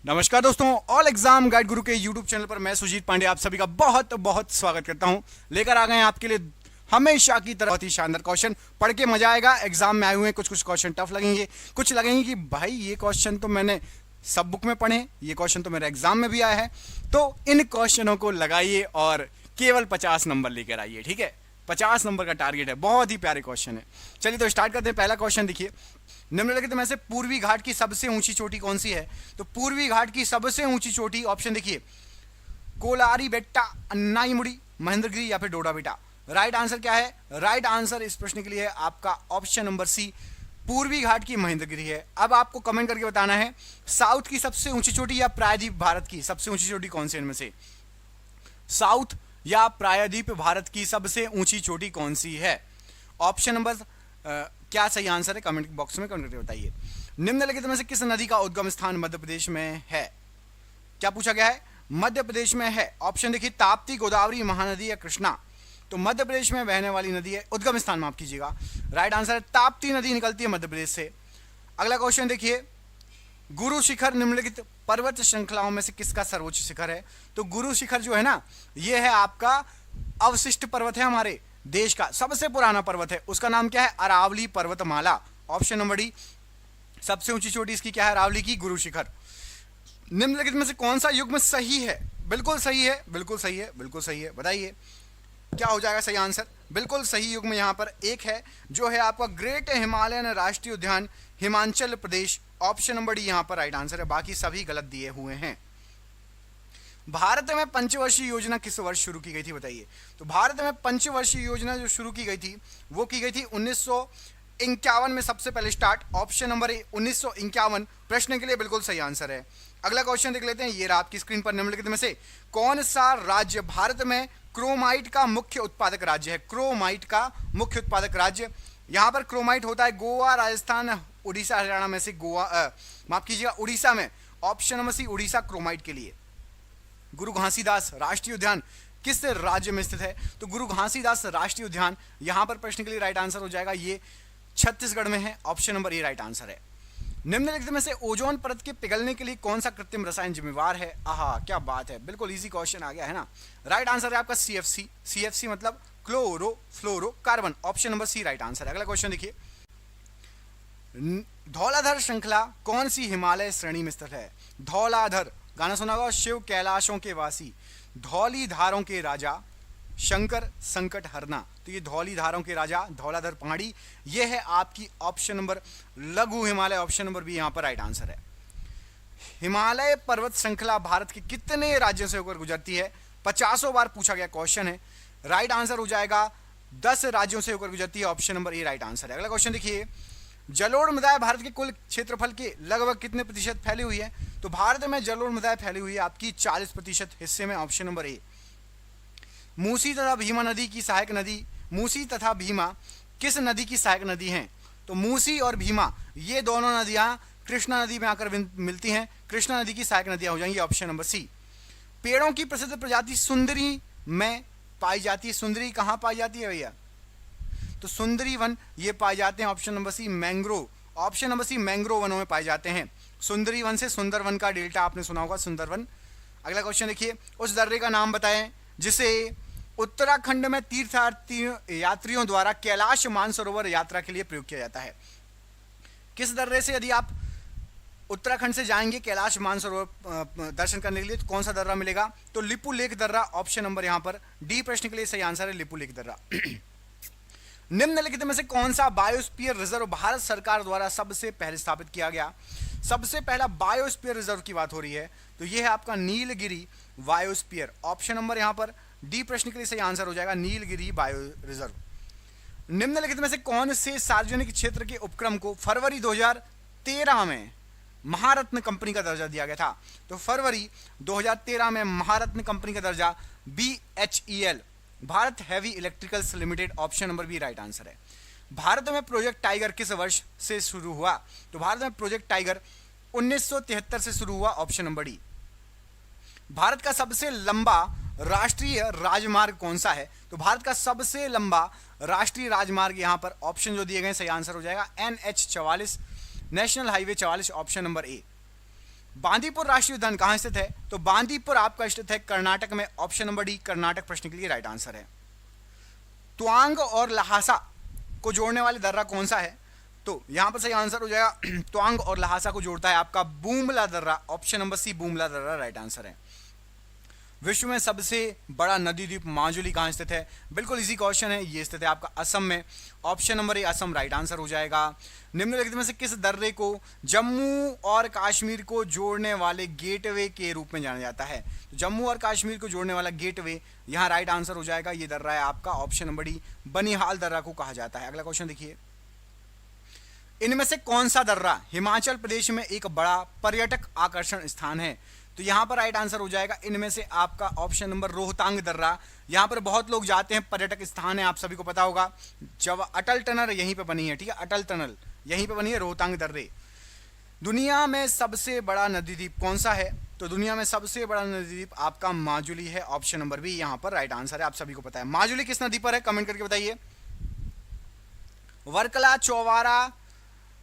नमस्कार दोस्तों, all exam guide गुरु के यूट्यूब चैनल पर मैं सुजीत पांडे आप सभी का बहुत बहुत स्वागत करता हूं। लेकर आ गए हैं आपके लिए हमेशा की तरह बहुत ही शानदार क्वेश्चन। पढ़ के मजा आएगा। एग्जाम में आए हुए हैं, कुछ कुछ क्वेश्चन टफ लगेंगे, कुछ लगेंगे कि भाई ये क्वेश्चन तो मैंने सब बुक में पढ़े, ये क्वेश्चन तो मेरे एग्जाम में भी आया है। तो इन क्वेश्चनों को लगाइए और केवल 50 नंबर लेकर आइए। ठीक है, 50 नंबर का टारगेट है। बहुत ही प्यारे क्वेश्चन है। चलिए तो स्टार्ट करते हैं। पहला क्वेश्चन देखिए, निम्नलिखित में से पूर्वी घाट की सबसे ऊंची चोटी कौन सी है? तो पूर्वी घाट की सबसे ऊंची चोटी, ऑप्शन देखिए, कोलारी बेट्टा, अन्नाईमुड़ी, महेंद्रगिरी या फिर डोडा बेटा। राइट आंसर क्या है? राइट आंसर इस प्रश्न के लिए है आपका ऑप्शन नंबर सी, पूर्वी घाट की महेंद्रगिरी है। अब आपको कमेंट करके बताना है साउथ की सबसे ऊंची चोटी या प्रायद्वीप भारत की सबसे ऊंची चोटी कौन सी इनमें से? साउथ या प्रायद्वीप भारत की सबसे ऊंची चोटी कौन सी है? ऑप्शन नंबर क्या सही आंसर है? कमेंट बॉक्स में कमेंट करके बताइए। निम्नलिखित में से किस नदी का उद्गम स्थान मध्य प्रदेश में है? क्या पूछा गया है? मध्य प्रदेश में है। ऑप्शन देखिए, ताप्ती, गोदावरी, महानदी या कृष्णा। तो मध्य प्रदेश में बहने वाली नदी है, उद्गम स्थान माफ कीजिएगा। राइट आंसर है ताप्ती नदी निकलती है मध्य प्रदेश से। अगला क्वेश्चन देखिए, गुरु शिखर निम्नलिखित पर्वत श्रृंखलाओं में से किसका सर्वोच्च शिखर है? तो गुरु शिखर जो है ना, यह है आपका अवशिष्ट पर्वत है, हमारे देश का सबसे पुराना पर्वत है। उसका नाम क्या है? अरावली पर्वतमाला। ऑप्शन नंबर डी, सबसे ऊंची चोटी इसकी क्या है? अरावली की गुरु शिखर। निम्नलिखित में से कौन सा युग्म सही है? बिल्कुल सही है, बिल्कुल सही है, बिल्कुल सही है। बताइए क्या हो जाएगा सही आंसर? बिल्कुल सही युग्म यहां पर एक है, जो है आपका ग्रेट हिमालयन राष्ट्रीय उद्यान Himachal Pradesh. Option number D यहां पर राइट आंसर है, बाकी सभी गलत दिए हुए हैं। भारत में पंचवर्षीय योजना किस वर्ष शुरू की गई थी? बताइए। तो भारत में पंचवर्षीय योजना जो शुरू की गई थी वो की गई थी 1951 में सबसे पहले स्टार्ट। ऑप्शन नंबर ए 1951 प्रश्न के लिए बिल्कुल सही आंसर है। अगला क्वेश्चन देख लेते हैं। ये रहा आपकी स्क्रीन पर। निम्नलिखित में से कौन सा राज्य भारत में क्रोमाइट का मुख्य उत्पादक राज्य है? क्रोमाइट का मुख्य उत्पादक राज्य, यहां पर क्रोमाइट होता है गोवा, राजस्थान, उड़ीसा, हरियाणा में से गोवा, माफ कीजिएगा उड़ीसा में। Option number C Orissa chromite के लिए। गुरु घासीदास राष्ट्रीय उद्यान किस राज्य में स्थित है? तो गुरु घासीदास राष्ट्रीय उद्यान यहां पर प्रश्न के लिए राइट आंसर हो जाएगा, ये छत्तीसगढ़ में है। Option number A right answer है। निम्नलिखित में से ओजोन परत के पिघलने के लिए कौन सा कृत्रिम रसायन जिम्मेवार है? आहा क्या बात है, बिल्कुल इजी क्वेश्चन आ गया है ना। राइट आंसर है आपका सीएफसी। सीएफसी मतलब chlorofluorocarbon. Option number C right answer है। अगला क्वेश्चन देखिए, धौलाधर श्रृंखला कौन सी हिमालय श्रेणी में स्थित है? धौलाधर गाना सुना होगा, शिव कैलाशों के वासी, धौली धारों के राजा, शंकर संकट हरना। तो ये धौली धारों के राजा धौलाधर पहाड़ी, ये है आपकी ऑप्शन नंबर लघु हिमालय। ऑप्शन नंबर बी यहां पर राइट आंसर है। हिमालय पर्वत श्रृंखला भारत के कितने राज्यों से होकर गुजरती है? 50 बार पूछा गया क्वेश्चन है। राइट आंसर हो जाएगा 10 राज्यों से होकर गुजरती है। Option number A right answer है। अगला क्वेश्चन देखिए, जलोढ़ मृदाएं भारत के कुल क्षेत्रफल के लगभग कितने प्रतिशत फैली हुई है? तो भारत में जलोढ़ मृदाएं फैली हुई है आपकी 40% हिस्से में। Option number A. मूसी तथा भीमा नदी की सहायक नदी, मूसी तथा भीमा किस नदी की सहायक नदी हैं? तो मूसी और भीमा ये दोनों नदियां कृष्णा नदी में आकर मिलती हैं, कृष्णा नदी की सहायक नदियां हो जाएंगी। Option number C. पेड़ों की प्रसिद्ध प्रजाति सुंदरी में पाई जाती है। सुंदरी कहां पाई जाती है भैया? तो सुंदरी वन ये पाए जाते हैं। Option number C mangrove. Option number C mangrove वनों में पाए जाते हैं। सुंदरी वन से सुंदरवन का डेल्टा आपने सुना होगा, सुंदरवन। अगला क्वेश्चन देखिए, उस दर्रे का नाम बताएं जिसे उत्तराखंड में तीर्थयात्री यात्रियों द्वारा कैलाश मानसरोवर यात्रा के लिए प्रयोग किया जाता है। किस दर्रे से यदि आप उत्तराखंड से जाएंगे कैलाश मानसरोवर दर्शन करने के लिए तो कौन सा दर्रा मिलेगा? तो लिपू लेक दर्रा। ऑप्शन नंबर यहां पर डी प्रश्न के लिए सही आंसर है, लिपू लेक दर्रा। निम्नलिखित में से कौन सा बायोस्फीयर रिजर्व भारत सरकार द्वारा सबसे पहले स्थापित किया गया? सबसे पहला बायोस्फीयर रिजर्व की बात हो रही है तो यह है आपका नीलगिरी बायोस्फीयर। ऑप्शन नंबर यहां पर डी प्रश्न के लिए सही आंसर हो जाएगा, नीलगिरी बायो रिजर्व। निम्नलिखित में से कौन से सार्वजनिक क्षेत्र के उपक्रम को फरवरी 2013 में महारत्न कंपनी का दर्जा दिया गया था? तो फरवरी 2013 में महारत्न कंपनी का दर्जा BHEL, Bharat heavy electricals limited. Option number B right answer है। भारत में प्रोजेक्ट टाइगर किस वर्ष से शुरू हुआ? तो भारत में प्रोजेक्ट टाइगर 1973 से शुरू हुआ। Option number D. भारत का सबसे लंबा राष्ट्रीय राजमार्ग कौन सा है? तो भारत का सबसे लंबा राष्ट्रीय राजमार्ग यहां पर ऑप्शन जो दिए गए सही आंसर हो जाएगा NH 44, national highway 44। Option number A. Bandipur राष्ट्रीय उद्यान कहां स्थित है? तो बांदीपुर आपका स्थित है कर्नाटक में, ऑप्शन नंबर डी कर्नाटक प्रश्न के लिए राइट आंसर है। त्वांग और लहासा को जोड़ने वाले दर्रा कौन सा है? तो यहां पर सही आंसर हो जाएगा त्वांग और लहासा को जोड़ता है आपका बूमला दर्रा, ऑप्शन नंबर सी बूमला दर्रा राइट आंसर है। विश्व में सबसे बड़ा नदी द्वीप माजुली कहां स्थित है? बिल्कुल इजी क्वेश्चन है, ये स्थित है आपका असम में, option number A Assam right answer हो जाएगा। निम्नलिखित में से किस दर्रे को जम्मू और कश्मीर को जोड़ने वाले गेटवे के रूप में जाना जाता है? तो जम्मू और कश्मीर को जोड़ने वाला गेटवे यहां राइट आंसर हो जाएगा, ये दर्रा है आपका ऑप्शन नंबर डी बनिहाल दर्रा को कहा जाता है। अगला क्वेश्चन देखिए, इनमें से कौन सा दर्रा हिमाचल प्रदेश में एक बड़ा पर्यटक आकर्षण स्थान है? तो यहां पर राइट आंसर हो जाएगा इनमें से आपका ऑप्शन नंबर रोहतांग दर्रा। यहां पर बहुत लोग जाते हैं, पर्यटक स्थान है, आप सभी को पता होगा। जब अटल टनल यहीं पे बनी है, ठीक है, अटल टनल यहीं पे बनी है, रोहतांग दर्रे। दुनिया में सबसे बड़ा नदी द्वीप कौन सा है? तो दुनिया में सबसे बड़ा नदी द्वीप आपका माजुली है, ऑप्शन नंबर बी यहां पर राइट आंसर है, आप सभी को पता है। माजुली किस नदी पर है, कमेंट करके बताइए। वर्कला, चौवारा,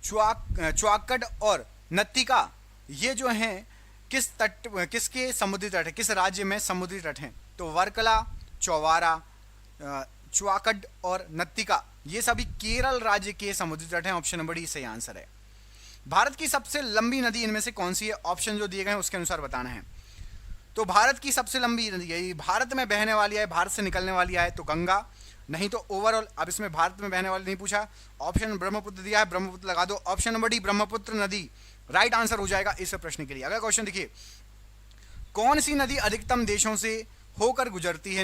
च्वाकड और नत्तिका ये जो हैं किसके समुद्री तट है, किस राज्य में समुद्री तट हैं? तो वर्कला, चौवारा, च्वाकड और नत्तिका ये सभी केरल राज्य के समुद्री तट हैं, ऑप्शन नंबर डी सही आंसर है। भारत की सबसे लंबी नदी इनमें से कौन सी है? ऑप्शन जो दिए गए हैं उसके अनुसार बताना है। तो भारत की सबसे लंबी नदी है, भारत में बहने वाली है, भारत से निकलने वाली है, तो गंगा, नहीं तो ओवरऑल। अब इसमें भारत में बहने वाली नहीं पूछा, ऑप्शन ब्रह्मपुत्र दिया है, ब्रह्मपुत्र लगा दो, ऑप्शन नंबर डी ब्रह्मपुत्र नदी राइट आंसर हो जाएगा इस प्रश्न के लिए। अगला क्वेश्चन देखिए, कौन सी नदी अधिकतम देशों से होकर गुजरती है?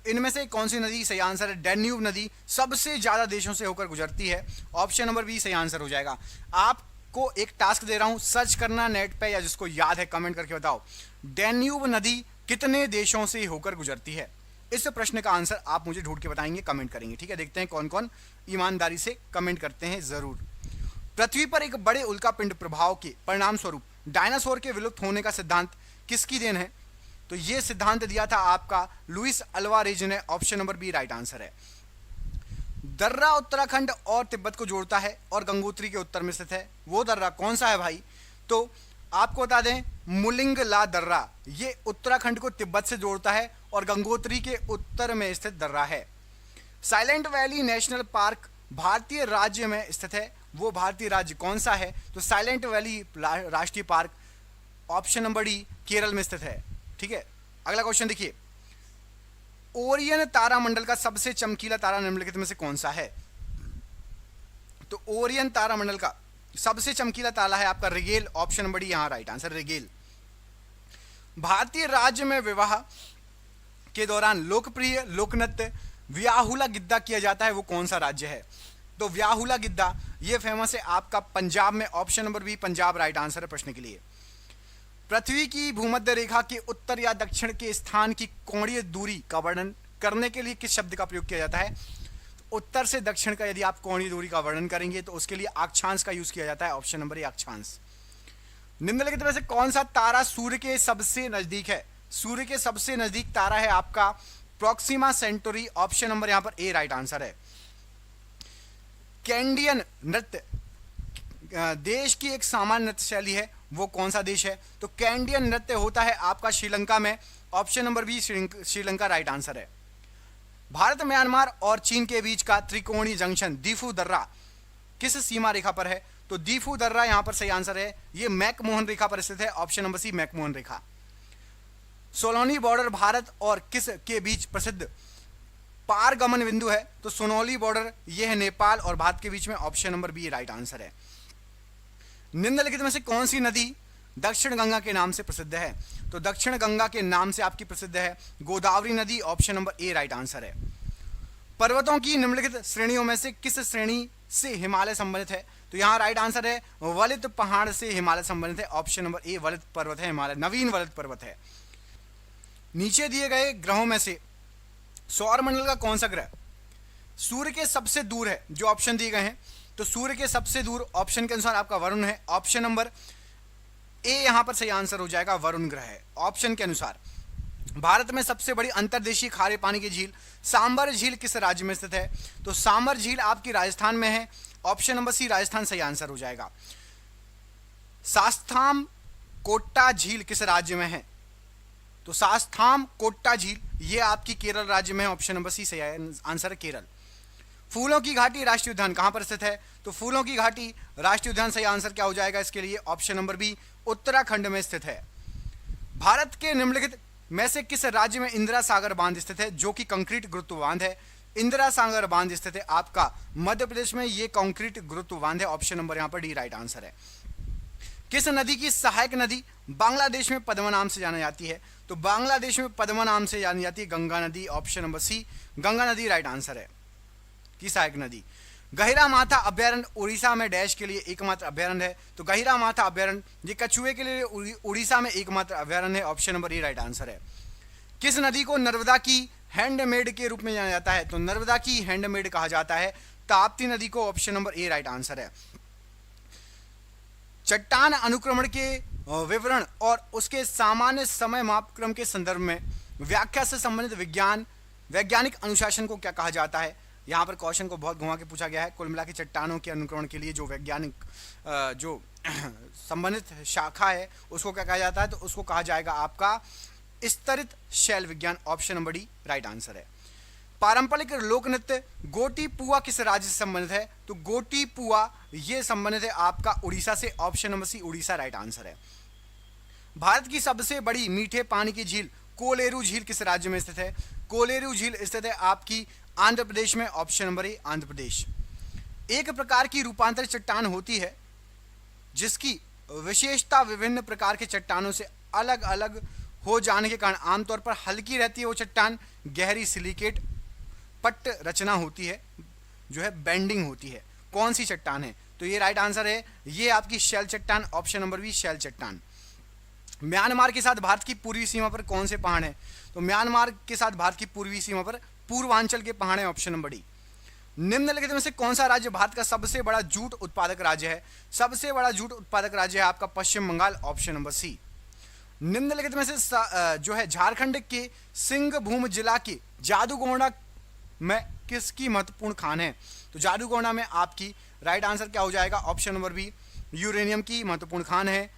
इनमें से कौन सी नदी सही आंसर है? डैन्यूब नदी सबसे ज्यादा देशों से होकर गुजरती है, ऑप्शन नंबर बी सही आंसर हो जाएगा। आपको एक टास्क दे रहा हूं, सर्च करना नेट पे, या जिसको याद है कमेंट करके बताओ, डैन्यूब नदी कितने देशों से होकर गुजरती है? इस प्रश्न का आंसर आप मुझे ढूंढ के बताएंगे, कमेंट करेंगे, ठीक है। देखते हैं कौन कौन ईमानदारी से कमेंट करते हैं जरूर। पृथ्वी पर एक बड़े उल्कापिंड प्रभाव के परिणाम स्वरूप डायनासोर के विलुप्त होने का सिद्धांत किसकी देन है? तो यह सिद्धांत दिया था आपका लुइस अल्वारेज ने, option number B right answer है। दर्रा उत्तराखंड और तिब्बत को जोड़ता है और गंगोत्री के उत्तर में स्थित है, वो दर्रा कौन सा है भाई? तो आपको बता दें मुलिंग ला दर्रा, ये उत्तराखंड को तिब्बत से जोड़ता है और गंगोत्री के उत्तर में स्थित दर्रा है। साइलेंट वैली नेशनल पार्क भारतीय राज्य में स्थित है, वो भारतीय राज्य कौन सा है? तो साइलेंट वैली राष्ट्रीय park option number D Kerala में स्थित है, ठीक है। अगला क्वेश्चन देखिए, ओरियन तारामंडल का सबसे चमकीला तारा निम्नलिखित में से कौन सा है? तो ओरियन तारामंडल का सबसे चमकीला तारा है आपका रिगेल, ऑप्शन नंबर डी यहां राइट आंसर रिगेल। भारतीय राज्य में विवाह के दौरान लोकप्रिय लोकनृत्य व्याहुला गिद्दा किया जाता है, वो कौन सा राज्य है? तो व्याहुला गिद्दा ये फेमस है आपका पंजाब में, option number B Punjab right answer है प्रश्न के लिए। पृथ्वी की भूमध्य रेखा के उत्तर या दक्षिण के स्थान की कोणीय दूरी का वर्णन करने के लिए किस शब्द का प्रयोग किया जाता है? उत्तर से दक्षिण का यदि आप कोणीय दूरी का वर्णन करेंगे तो उसके लिए अक्षांश का यूज किया जाता है, ऑप्शन नंबर ए अक्षांश। निम्नलिखित में से कौन सा तारा सूर्य के सबसे नजदीक है? सूर्य के सबसे नजदीक तारा है आपका प्रोक्सिमा सेंटोरी, ऑप्शन नंबर यहां पर ए राइट आंसर है। कैंडियन नृत्य देश की एक सामान्य नृत्य शैली है, वो कौन सा देश है? तो कैंडियन नृत्य होता है आपका श्रीलंका में, option number B Sri Lanka right answer है। भारत, म्यांमार और चीन के बीच का त्रिकोणीय जंक्शन दीफू दर्रा किस सीमा रेखा पर है? तो दीफू दर्रा यहां पर सही आंसर है, ये मैकमोहन रेखा पर स्थित है, ऑप्शन नंबर सी मैकमोहन रेखा। सोलोनी बॉर्डर भारत और किस के बीच प्रसिद्ध पारगमन बिंदु है? तो सोनौली बॉर्डर यह है नेपाल और भारत के बीच में, option number B right answer है। निम्नलिखित में से कौन सी नदी दक्षिण गंगा के नाम से प्रसिद्ध है? तो दक्षिण गंगा के नाम से आपकी प्रसिद्ध है गोदावरी नदी, option number A right answer है। पर्वतों की निम्नलिखित श्रेणियों में से किस श्रेणी से हिमालय संबंधित है? तो यहाँ राइट आंसर है वलित पहाड़ से हिमालय संबंधित है, ऑप्शन नंबर ए वलित पर्वत है, हिमालय नवीन वलित पर्वत है। नीचे दिए गए ग्रहों में से सौरमंडल का कौन सा ग्रह सूर्य के सबसे दूर है? जो ऑप्शन दिए गए हैं, तो सूर्य के सबसे दूर ऑप्शन के अनुसार आपका वरुण है, ऑप्शन नंबर ए यहां पर सही आंसर हो जाएगा, वरुण ग्रह है ऑप्शन के अनुसार। भारत में सबसे बड़ी अंतर्देशीय खारे पानी की झील सांबर झील किस राज्य में स्थित है? तो सांबर झील आपकी राजस्थान में है, ऑप्शन नंबर सी राजस्थान सही आंसर हो जाएगा। शास्त्राम कोट्टा झील किस राज्य में है? तो शास्त्राम कोट्टा झील ये आपकी केरल राज्य में है। ऑप्शन नंबर सी सही आंसर है केरल। फूलों की घाटी राष्ट्रीय उद्यान कहां पर स्थित है? तो फूलों की घाटी राष्ट्रीय उद्यान सही आंसर क्या हो जाएगा इसके लिए? ऑप्शन नंबर बी उत्तराखंड में स्थित है। भारत के निम्नलिखित में से किस राज्य में इंदिरा सागर बांध स्थित है, जो कि कंक्रीट गुरुत्व बांध है? इंदिरा सागर बांध स्थित है आपका मध्य प्रदेश में, ये कंक्रीट गुरुत्व बांध है। ऑप्शन नंबर यहां पर डी राइट आंसर है। किस नदी की सहायक नदी बांग्लादेश में पद्मा नाम से जानी जाती है? तो बांग्लादेश में पद्मा नाम से जानी जाती है गंगा नदी। ऑप्शन नंबर सी गंगा नदी राइट आंसर है की सहायक नदी। गहिरा माथा अभ्यारण्य उड़ीसा में डैश के लिए एकमात्र अभ्यारण्य है? तो गहिरा माथा अभ्यारण्य ये कछुए के लिए उड़ीसा में एकमात्र अभ्यारण्य है। Option number A right answer है। किस नदी को नर्मदा की हैंडमेड के रूप में जाना जाता है? तो नर्मदा की हैंडमेड कहा जाता है ताप्ती नदी को। Option number A right answer है। चट्टान अनुक्रमण के विवरण और उसके सामान्य समय मापक्रम के संदर्भ में व्याख्या से संबंधित वैज्ञानिक अनुशासन को क्या कहा जाता है? यहाँ पर क्वेश्चन को बहुत घुमा के पूछा गया है। कुल मिला के चट्टानों के अनुक्रमण के लिए जो वैज्ञानिक जो संबंधित शाखा है उसको क्या कहा जाता है? तो उसको कहा जाएगा आपका स्तरित शैल विज्ञान। Option number D right answer है। पारंपरिक लोक नृत्य गोटी पुआ किस राज्य से संबंधित है? तो गोटी पुआ ये संबंधित है आपका उड़ीसा से। Option number C Orissa right answer है। भारत की सबसे बड़ी मीठे पानी की झील कोलेरू झील किस राज्य में स्थित है? कोलेरू झील स्थित है आपकी आंध्र प्रदेश में। Option number A Andhra Pradesh. एक प्रकार की रूपांतरित चट्टान होती है जिसकी विशेषता विभिन्न प्रकार के चट्टानों से अलग अलग हो जाने के कारण आमतौर पर हल्की रहती है वो चट्टान, गहरी सिलिकेट पट्ट रचना होती है, जो है बेंडिंग होती है। कौन सी चट्टान है? तो ये राइट आंसर है, ये आपकी शैल चट्टान। ऑप्शन नंबर बी शैल चट्टान। म्यांमार के साथ भारत की पूर्वी सीमा पर कौन से पहाड़ हैं? तो म्यांमार के साथ भारत की पूर्वी सीमा पर पूर्वांचल के पहाड़ हैं। Option number D. निम्नलिखित में से कौन सा राज्य भारत का सबसे बड़ा जूट उत्पादक राज्य है? सबसे बड़ा जूट उत्पादक राज्य है आपका Paschim Bangal. Option number C. निम्नलिखित में से जो है झारखंड के सिंहभूम जिला के जादूगोंडा में किसकी महत्वपूर्ण खान है? तो जादूगोंडा में आपकी राइट आंसर क्या हो जाएगा? ऑप्शन नंबर बी यूरेनियम की महत्वपूर्ण खान है।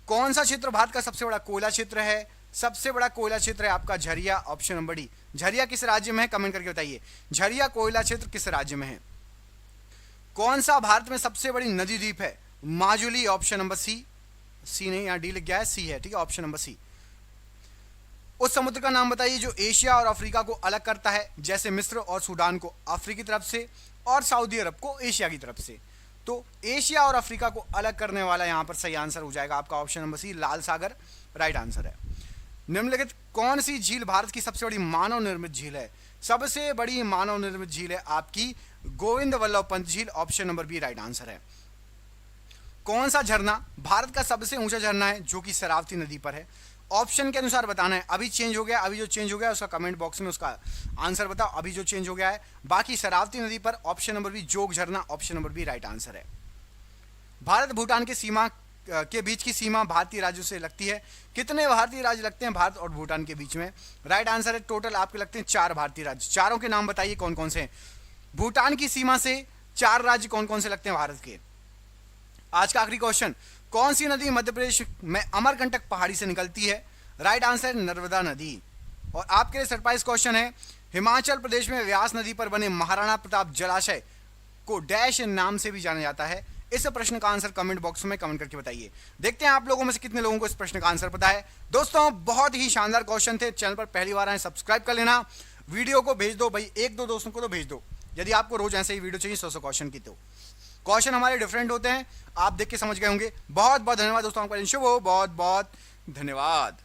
कौन सा क्षेत्र भारत का सबसे बड़ा कोयला क्षेत्र है? सबसे बड़ा कोयला क्षेत्र है आपका Jharia. Option number D. Jharia किस राज्य में है? कमेंट करके बताइए झरिया कोयला क्षेत्र किस राज्य में है। कौन सा भारत में सबसे बड़ी नदी द्वीप है? Majuli. Option number C. C नहीं, यहाँ डी लिख गया है, सी है, ठीक है। Option number C. उस समुद्र का नाम बताइए जो एशिया और अफ्रीका को अलग करता है, जैसे मिस्र और सूडान को अफ्रीकी तरफ से और सऊदी अरब को एशिया की तरफ से। तो एशिया और अफ्रीका को अलग करने वाला यहाँ पर सही आंसर हो जाएगा आपका ऑप्शन नंबर सी लाल सागर राइट आंसर है। निम्नलिखित कौन सी झील भारत की सबसे बड़ी मानव निर्मित झील है? सबसे बड़ी मानव निर्मित झील है आपकी गोविंद वल्लभ पंत झील। Option number B right answer है। कौन सा झरना भारत का सबसे ऊंचा झरना है जो कि शरावती नदी पर है? ऑप्शन के अनुसार बताना है। अभी चेंज हो गया, अभी जो चेंज हो गया उसका कमेंट बॉक्स में उसका आंसर बताओ। अभी जो चेंज हो गया है बाकी शरावती नदी पर ऑप्शन नंबर बी जोग झरना। Option number B right answer है। भारत भूटान के सीमा के बीच की सीमा भारतीय राज्यों से लगती है। कितने भारतीय राज्य लगते हैं भारत और भूटान के बीच में? राइट आंसर है टोटल आपके लगते हैं 4 भारतीय राज्य। चारों के नाम बताइए कौन कौन से हैं। भूटान की सीमा से 4 राज्य कौन कौन से लगते हैं भारत के? आज का आखिरी क्वेश्चन, कौन सी नदी मध्य प्रदेश में अमरकंटक पहाड़ी से निकलती है? राइट आंसर है नर्मदा नदी। और आपके लिए सरप्राइज क्वेश्चन है, हिमाचल प्रदेश में व्यास नदी पर बने महाराणा प्रताप जलाशय को डैश नाम से भी जाना जाता है। इस प्रश्न का आंसर कमेंट बॉक्स में कमेंट करके बताइए। देखते हैं आप लोगों में से कितने लोगों को इस प्रश्न का आंसर पता है। दोस्तों बहुत ही शानदार क्वेश्चन थे। चैनल पर पहली बार आए सब्सक्राइब कर लेना। वीडियो को भेज दो भाई, 1-2 दोस्तों को तो भेज दो यदि आपको रोज ऐसे ही वीडियो चाहिए 100 क्वेश्चन की। तो क्वेश्चन हमारे डिफरेंट होते हैं, आप देख के समझ गए होंगे। बहुत बहुत धन्यवाद दोस्तों, आपका दिन शुभ हो। बहुत बहुत धन्यवाद।